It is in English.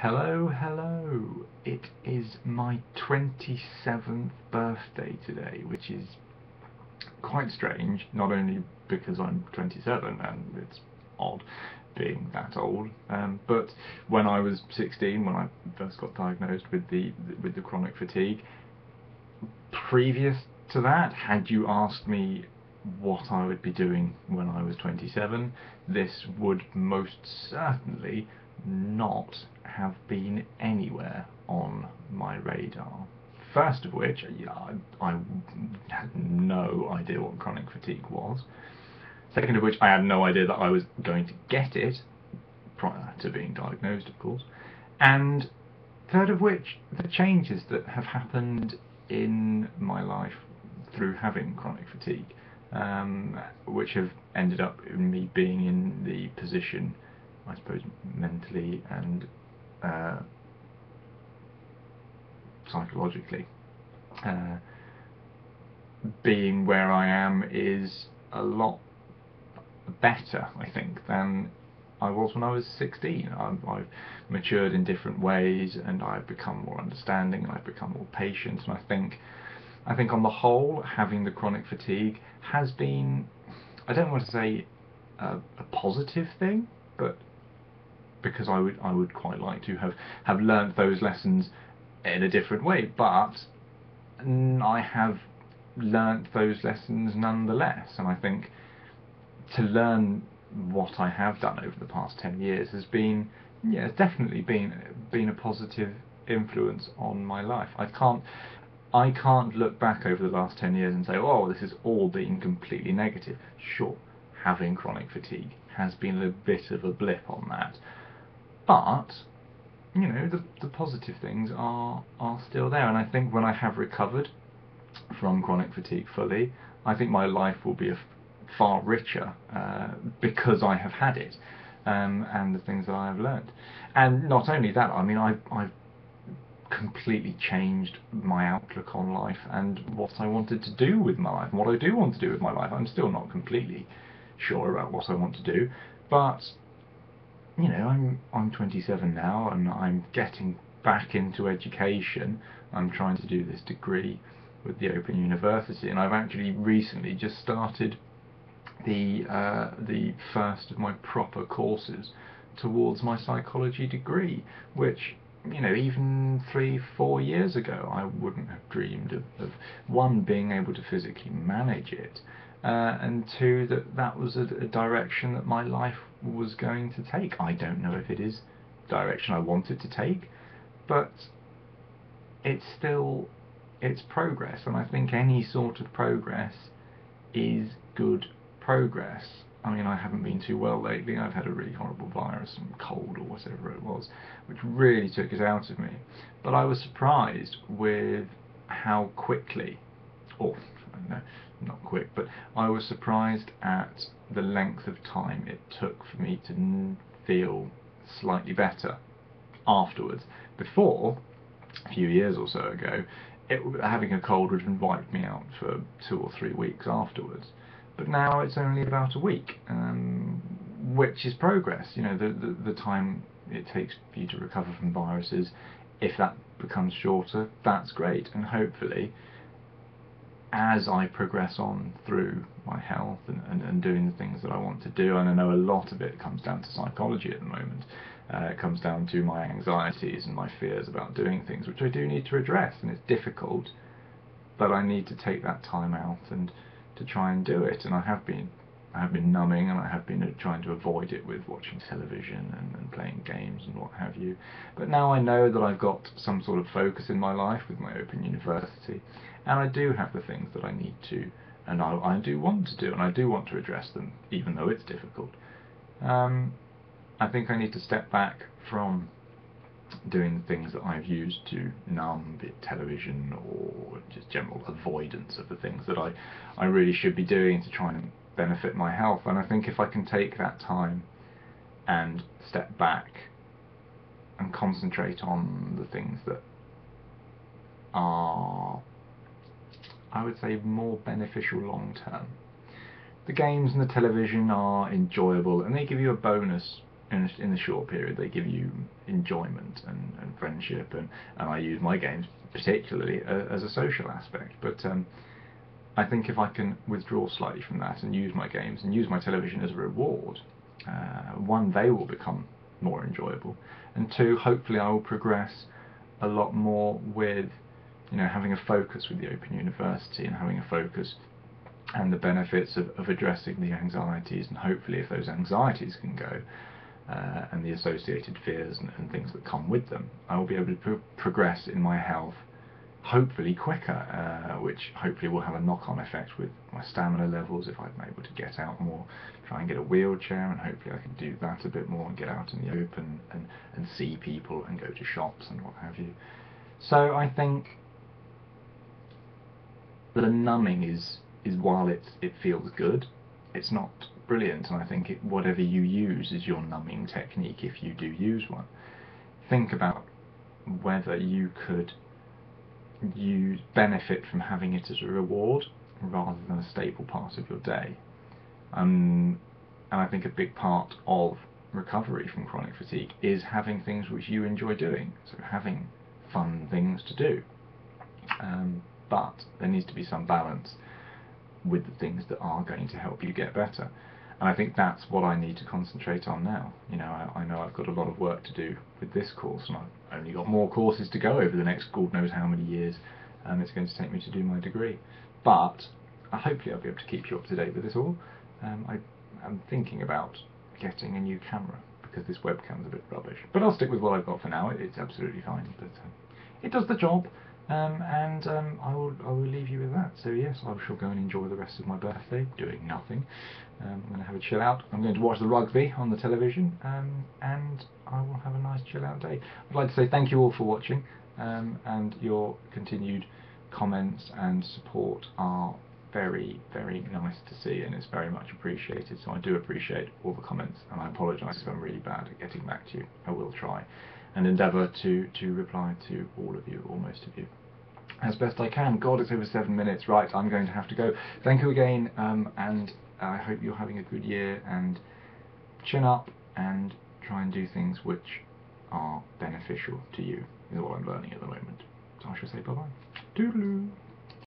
Hello, hello. It is my 27th birthday today, which is quite strange, not only because I'm 27 and it's odd being that old, but when I was 16, when I first got diagnosed with the chronic fatigue, previous to that, had you asked me what I would be doing when I was 27, this would most certainly not have been anywhere on my radar. First of which, I had no idea what chronic fatigue was. Second of which, I had no idea that I was going to get it, prior to being diagnosed, of course. And third of which, the changes that have happened in my life through having chronic fatigue, which have ended up in me being in the position, I suppose, mentally and psychologically, being where I am is a lot better, I think, than I was when I was 16. I've matured in different ways, and I've become more understanding, and I've become more patient. And I think on the whole, having the chronic fatigue has been, I don't want to say a positive thing, but because I would quite like to have learnt those lessons in a different way, but I have learnt those lessons nonetheless. And I think to learn what I have done over the past 10 years has been, yeah, it's definitely been a positive influence on my life. I can't look back over the last 10 years and say, oh, this has all been completely negative. Sure, having chronic fatigue has been a bit of a blip on that, but you know, the positive things are still there. And I think when I have recovered from chronic fatigue fully, I think my life will be far richer because I have had it, and the things that I have learned. And not only that, I mean, I've completely changed my outlook on life and what I wanted to do with my life, and what I do want to do with my life. I'm still not completely sure about what I want to do, but you know, I'm 27 now, and I'm getting back into education. I'm trying to do this degree with the Open University, and I've actually recently just started the first of my proper courses towards my psychology degree, which, you know, even 3-4 years ago I wouldn't have dreamed of one, being able to physically manage it, and two, that was a direction that my life was going to take. I don't know if it is the direction I wanted to take, but it's progress, and I think any sort of progress is good progress. I mean, I haven't been too well lately. I've had a really horrible virus, some cold or whatever it was, which really took it out of me. But I was surprised with how quickly, or no, not quick, but I was surprised at the length of time it took for me to feel slightly better afterwards. Before, a few years or so ago, having a cold would have wiped me out for 2 or 3 weeks afterwards. But now it's only about a week, which is progress. You know, the time it takes for you to recover from viruses, if that becomes shorter, that's great. And hopefully, as I progress on through my health and doing the things that I want to do, and I know a lot of it comes down to psychology at the moment, it comes down to my anxieties and my fears about doing things, which I do need to address, and it's difficult, but I need to take that time out and to try and do it. And I have been numbing, and I have been trying to avoid it with watching television and playing games and what have you. But now I know that I've got some sort of focus in my life with my Open University, and I do have the things that I need to, and I do want to do, and I do want to address them, even though it's difficult. I think I need to step back from doing the things that I've used to numb, be it television or just general avoidance of the things that I really should be doing to try and benefit my health. And I think if I can take that time and step back and concentrate on the things that are, I would say, more beneficial long term. The games and the television are enjoyable, and they give you a bonus in the short period they give you enjoyment and friendship, and I use my games particularly as a social aspect. But I think if I can withdraw slightly from that and use my games and use my television as a reward, one, they will become more enjoyable, and two, hopefully I will progress a lot more with, you know, having a focus with the Open University and having a focus and the benefits of addressing the anxieties, and hopefully if those anxieties can go, and the associated fears and things that come with them, I will be able to progress in my health hopefully quicker, which hopefully will have a knock-on effect with my stamina levels if I'm able to get out more, try and get a wheelchair, and hopefully I can do that a bit more and get out in the open and see people and go to shops and what have you. So I think the numbing is while it feels good, it's not brilliant, and I think whatever you use is your numbing technique if you do use one. Think about whether you could benefit from having it as a reward rather than a staple part of your day. And I think a big part of recovery from chronic fatigue is having things which you enjoy doing, so having fun things to do. But there needs to be some balance with the things that are going to help you get better. And I think that's what I need to concentrate on now. You know, I know I've got a lot of work to do with this course, and I've only got more courses to go over the next God knows how many years it's going to take me to do my degree. But hopefully I'll be able to keep you up to date with this all. I'm thinking about getting a new camera because this webcam's a bit rubbish. But I'll stick with what I've got for now. It's absolutely fine. But it does the job. I will leave you with that. So yes, I shall go and enjoy the rest of my birthday doing nothing. I'm going to have a chill out. I'm going to watch the rugby on the television, and I will have a nice chill out day. I'd like to say thank you all for watching, and your continued comments and support are very, very nice to see, and it's very much appreciated. So I do appreciate all the comments, and I apologise if I'm really bad at getting back to you. I will try and endeavour to reply to all of you, or most of you, as best I can. God, it's over 7 minutes. Right, I'm going to have to go. Thank you again, and I hope you're having a good year, and chin up and try and do things which are beneficial to you, is what I'm learning at the moment. So I shall say bye-bye. Toodaloo.